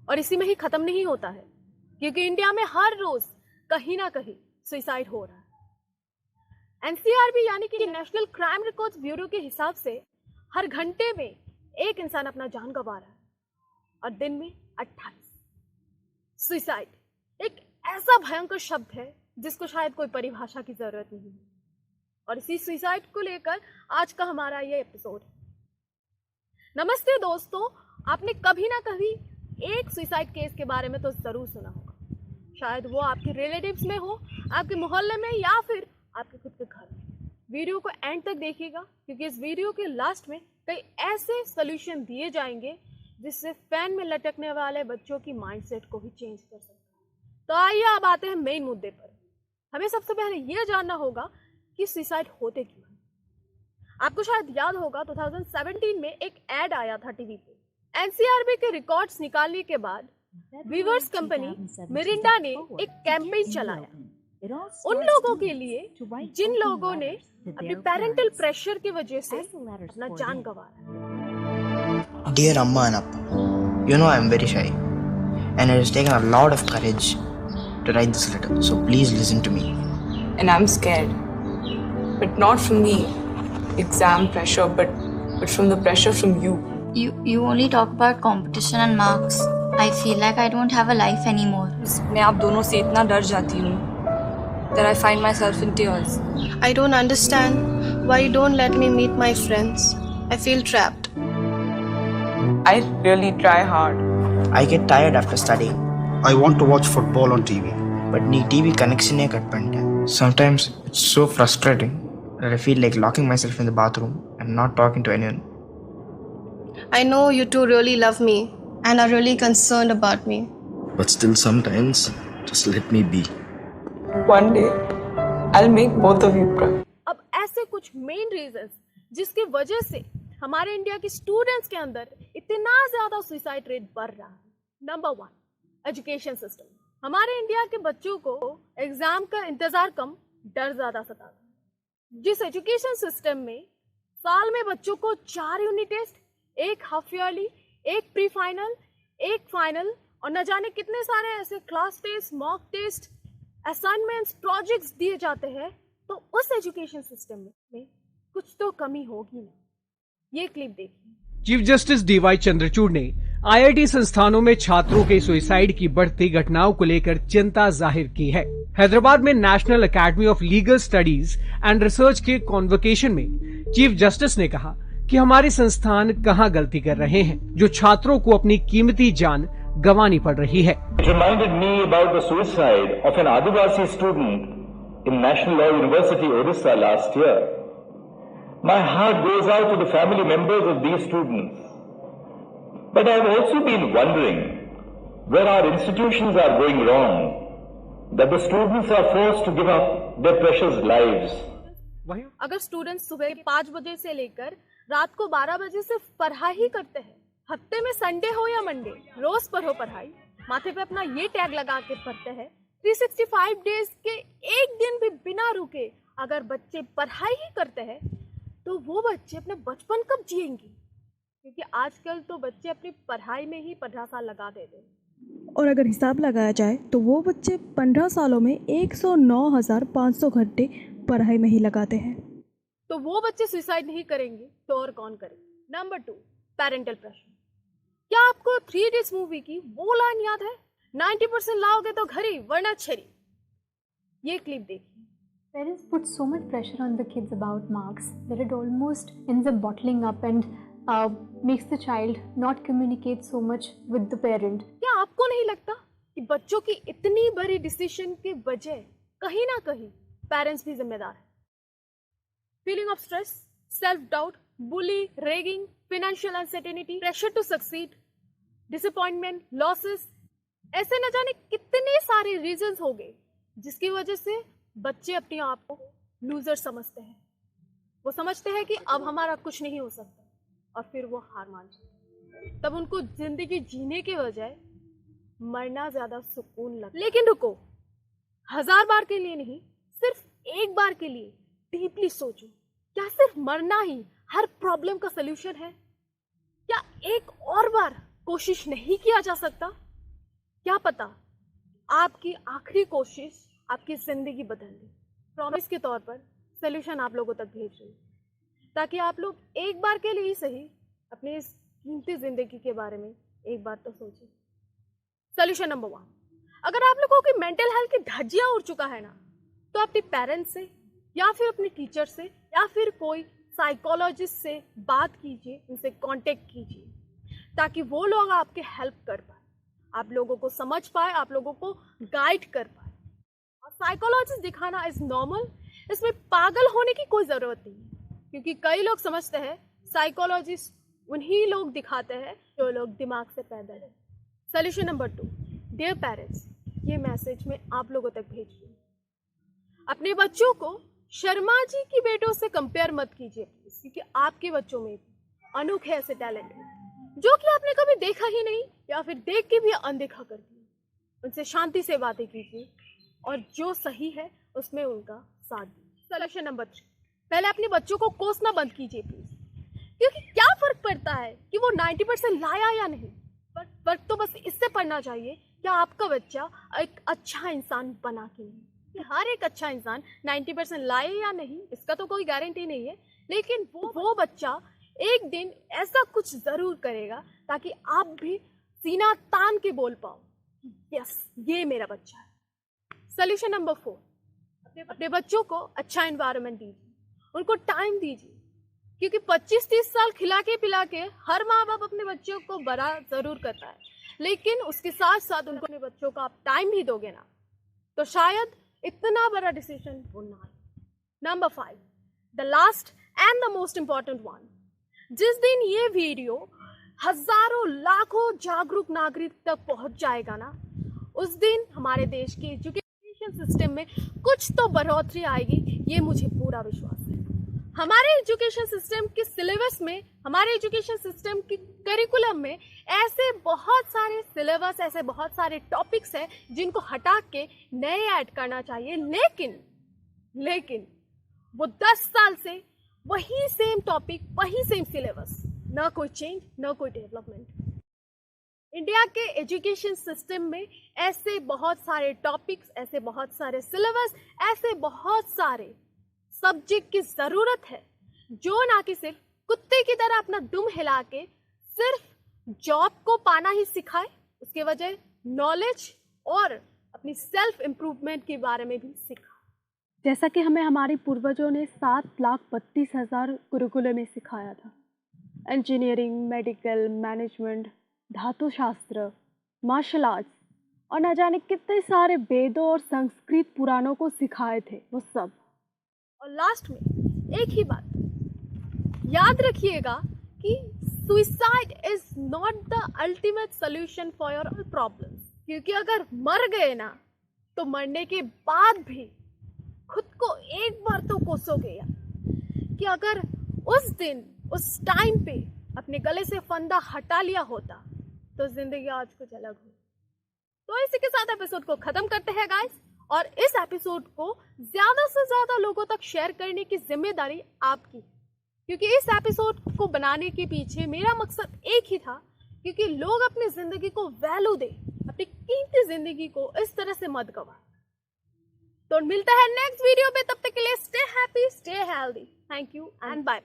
और इसी में ही खत्म नहीं होता है, क्योंकि इंडिया में हर रोज कहीं ना कहीं सुसाइड हो रहा है। एनसीआरबी यानी कि नेशनल क्राइम रिकॉर्ड्स ब्यूरो के हिसाब से हर घंटे में एक इंसान अपना जान गंवा रहा है और दिन में 28। सुसाइड एक ऐसा भयंकर शब्द है जिसको शायद कोई परिभाषा की जरूरत नहीं है, और इसी सुसाइड को लेकर आज का हमारा ये एपिसोड है। नमस्ते दोस्तों, आपने कभी ना कभी एक सुसाइड केस के बारे में तो जरूर सुना होगा। शायद वो आपके रिलेटिव्स में हो, आपके मोहल्ले में, या फिर आपके खुद के घर में। वीडियो को एंड तक देखिएगा, क्योंकि इस वीडियो के लास्ट में कई ऐसे सोल्यूशन दिए जाएंगे जिससे फैन में लटकने वाले बच्चों की माइंडसेट को ही चेंज कर सकते हैं। तो आइए अब आते हैं मेन मुद्दे पर। हमें सबसे पहले यह जानना होगा कि सुसाइड होते क्यों हैं। आपको शायद याद होगा 2017 में एक एड आया था टीवी पे। एनसीआरबी के रिकॉर्ड्स निकालने के बाद वीवर्स कंपनी मिरिंडा ने एक कैंपेन चलाया उन लोगों के लिए जिन लोगों ने अपने पेरेंटल प्रेशर की वजह से अपना जान गंवाया। Dear Amma and Appa, you know I am very shy and it has taken a lot of courage to write this letter, so please listen to me. And I'm scared, but not from the exam pressure, but from the pressure from you. You only talk about competition and marks. I feel like I don't have a life anymore. मैं आप दोनों से इतना डर जाती हूँ that I find myself in tears. I don't understand why you don't let me meet my friends. I feel trapped. I really try hard. I get tired after studying, I want to watch football on TV. but nee TV connection he cut पड़ता है. Sometimes it's so frustrating that I feel like locking myself in the bathroom and not talking to anyone. I know you two really love me and are really concerned about me. But still sometimes, just let me be. One day, I'll make both of you proud. अब ऐसे कुछ main reasons जिसकी वजह से हमारे India के students के अंदर इतना ज्यादा सुसाइड रेट बढ़ रहा है। Number 1, education system. हमारे इंडिया के बच्चों को एग्जाम का इंतजार कम, डर ज्यादा सताता है। जिस एजुकेशन सिस्टम में साल में बच्चों को 4 यूनिट टेस्ट, एक हाफ ईयरली, एक प्री फाइनल, एक फाइनल और न जाने कितने सारे ऐसे class test, mock test, assignments, projects दिए जाते हैं, तो उस एजुकेशन सिस्टम में कुछ तो कमी होगी ना। ये क्लिप देखिए। चीफ जस्टिस डीवाई चंद्रचूड़ ने आईआईटी संस्थानों में छात्रों के सुसाइड की बढ़ती घटनाओं को लेकर चिंता जाहिर की है। हैदराबाद में national academy of legal studies and research के कॉन्वोकेशन में चीफ जस्टिस ने कहा कि हमारे संस्थान कहां गलती कर रहे हैं जो छात्रों को अपनी कीमती जान गंवानी पड़ रही है। It reminded me about the suicide of an Adivasi student in National Law University, Orissa last year. My heart goes out to the family members of these students. But I have also been wondering where our institutions are going wrong, that the students are forced to give up their precious lives. अगर students सुबह 5 बजे से लेकर रात को 12 बजे से पढ़ाई ही करते हैं, हफ्ते में संडे हो या मंडे, रोज पढ़ो पढ़ाई, माथे पे अपना ये टैग लगा के पढ़ते हैं, 365 डेज के एक दिन भी बिना रुके अगर बच्चे पढ़ाई ही करते हैं, तो वो बच्चे अपने बचपन कब जिएंगे? क्योंकि आजकल तो बच्चे अपनी पढ़ाई में ही 15 साल लगा देते हैं। और अगर हिसाब लगाया जाए तो वो बच्चे 15 सालों में 109,500 घंटे पढ़ाई में ही लगाते हैं। तो वो बच्चे सुसाइड नहीं करेंगे तो और कौन करेगा? Number 2, parental pressure. क्या आपको 3 इडियट्स मूवी की वो लाइन याद है, 90% लाओगे तो घरी वरना छरी? ये क्लिप देखिए। Parents put so much pressure on the kids about marks that it almost ends up bottling up and makes the child not communicate so much with the parent. क्या आपको नहीं लगता कि बच्चों की इतनी बड़ी डिसीजन के वजह कहीं ना कहीं पेरेंट्स भी जिम्मेदार है? Feeling of stress, self doubt, bully, ragging, financial uncertainty, pressure to succeed, disappointment, losses, ऐसे न जाने कितने सारे रीजंस हो गए जिसकी वजह से बच्चे अपने आप को लूजर समझते हैं। वो समझते हैं कि अब हमारा कुछ नहीं हो सकता और फिर वो हार मान जाते। तब उनको जिंदगी जीने के बजाय मरना ज्यादा सुकून लगता। लेकिन रुको, 1000 बार के लिए नहीं, सिर्फ एक बार के लिए डीपली सोचो, क्या सिर्फ मरना ही हर प्रॉब्लम का सलूशन है? क्या एक और बार कोशिश नहीं किया जा सकता? क्या पता आपकी आखिरी कोशिश आपकी जिंदगी बदल दे। प्रॉमिस के तौर पर सोल्यूशन आप लोगों तक भेज रही हूँ ताकि आप लोग एक बार के लिए ही सही अपनी इस कीमती जिंदगी के बारे में एक बार तो सोचें। सोल्यूशन नंबर 1, अगर आप लोगों की मेंटल हेल्थ की धज्जियां उड़ चुका है ना, तो अपने पेरेंट्स से या फिर अपने टीचर से या फिर कोई साइकोलॉजिस्ट से बात कीजिए, उनसे कांटेक्ट कीजिए ताकि वो लोग आपके हेल्प कर पाए, आप लोगों को समझ पाए, आप लोगों को गाइड कर पाए। और साइकोलॉजिस्ट दिखाना इज नॉर्मल, इसमें पागल होने की कोई ज़रूरत नहीं है, क्योंकि कई लोग समझते हैं साइकोलॉजिस्ट उन्हीं लोग दिखाते हैं जो लोग दिमाग से पैदल है। सोल्यूशन नंबर 2, डियर पेरेंट्स, ये मैसेज मैं आप लोगों तक भेज रही हूँ। अपने बच्चों को शर्मा जी की बेटों से कंपेयर मत कीजिए प्लीज, क्योंकि आपके बच्चों में भी अनोखे ऐसे टैलेंट है जो कि आपने कभी देखा ही नहीं या फिर देख के भी अनदेखा कर दिया। उनसे शांति से बातें कीजिए और जो सही है उसमें उनका साथ दीजिए। सोल्यूशन नंबर 3, पहले अपने बच्चों को कोसना बंद कीजिए प्लीज, क्योंकि क्या फर्क पड़ता है कि वो 90% लाया या नहीं। फर्क तो बस इससे पड़ना चाहिए कि आपका बच्चा एक अच्छा इंसान बना के नहीं। हर एक अच्छा इंसान 90% लाए या नहीं इसका तो कोई गारंटी नहीं है, लेकिन वो बच्चा एक दिन ऐसा कुछ जरूर करेगा ताकि आप भी सीना तान के बोल पाओ, यस ये मेरा बच्चा है। सोल्यूशन नंबर 4, अपने बच्चों को अच्छा एनवायरनमेंट दीजिए, उनको टाइम दीजिए, क्योंकि 25-30 साल खिला के पिला के हर माँ बाप अपने बच्चों को बड़ा जरूर करता है, लेकिन उसके साथ साथ उनको अपने बच्चों को आप टाइम भी दोगे ना तो शायद इतना बड़ा डिसीजन वो ना ले। Number 5, the last and the most important one, जिस दिन ये वीडियो हजारों लाखों जागरूक नागरिक तक पहुंच जाएगा ना, उस दिन हमारे देश के एजुकेशन सिस्टम में कुछ तो बढ़ोतरी आएगी, ये मुझे पूरा विश्वास है। हमारे एजुकेशन सिस्टम के सिलेबस में, हमारे एजुकेशन सिस्टम की करिकुलम में ऐसे बहुत सारे सिलेबस, ऐसे बहुत सारे टॉपिक्स हैं जिनको हटा के नए ऐड करना चाहिए, लेकिन वो 10 साल से वही सेम टॉपिक, वही सेम सिलेबस, ना कोई चेंज, ना कोई डेवलपमेंट। इंडिया के एजुकेशन सिस्टम में ऐसे बहुत सारे टॉपिक्स, ऐसे बहुत सारे सिलेबस, ऐसे बहुत सारे सब्जेक्ट की जरूरत है जो ना कि सिर्फ कुत्ते की तरह अपना दुम हिला के सिर्फ जॉब को पाना ही सिखाए, उसके वजह नॉलेज और अपनी सेल्फ इम्प्रूवमेंट के बारे में भी सिखाए। जैसा कि हमें हमारे पूर्वजों ने 7,32,000 गुरुकुलों में सिखाया था, इंजीनियरिंग, मेडिकल, मैनेजमेंट, धातु शास्त्र, मार्शल आर्ट्स और न जाने कितने सारे वेदों और संस्कृत पुराणों को सिखाए थे वो सब। और लास्ट में एक ही बात याद रखिएगा कि suicide is not the ultimate solution for your problems, क्योंकि अगर मर गए ना तो मरने के बाद भी खुद को एक बार तो कोसोगे यार, कि अगर उस दिन उस टाइम पे अपने गले से फंदा हटा लिया होता तो जिंदगी आज कुछ अलग हो। तो इसी के साथ एपिसोड को खत्म करते हैं गाइस, और इस एपिसोड को ज्यादा से ज्यादा लोगों तक शेयर करने की जिम्मेदारी आपकी, क्योंकि इस एपिसोड को बनाने के पीछे मेरा मकसद एक ही था, क्योंकि लोग अपनी जिंदगी को वैल्यू दे, अपनी कीमती जिंदगी को इस तरह से मत गवा। तो मिलता है नेक्स्ट वीडियो पे, तब तक के लिए stay happy, stay healthy, thank you and bye.